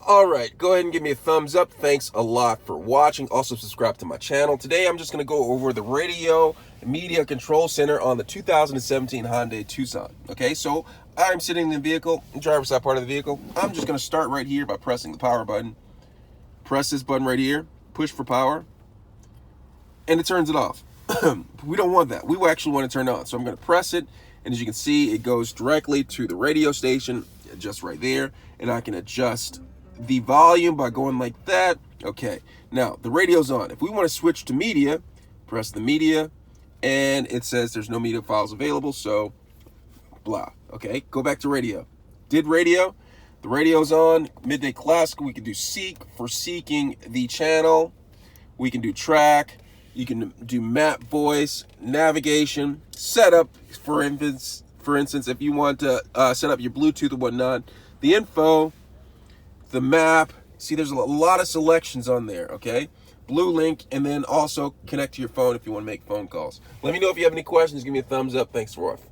All right, go ahead and give me a thumbs up. Thanks a lot for watching. Also subscribe to my channel. Today I'm just going to go over the radio media control center on the 2017 Hyundai Tucson. Okay, so I'm sitting in the vehicle, driver's side part of the vehicle. I'm just going to start right here by pressing the power button. Press this button right here, push for power, and it turns it off. We don't want that. We actually want to turn it on. So I'm going to press it, and as you can see, it goes directly to the radio station, just right there, and I can adjust the volume by going like that. Okay, now the radio's on. If we want to switch to media, press the media, and it says there's no media files available, so blah. Okay, go back to radio. Did radio, the radio's on. Midday Classic, we can do seek for seeking the channel. We can do track. You can do map voice, navigation, setup, for instance, if you want to set up your Bluetooth or whatnot, the info, the map. See, there's a lot of selections on there, okay? Blue link, and then also connect to your phone if you want to make phone calls. Let me know if you have any questions. Give me a thumbs up. Thanks for watching.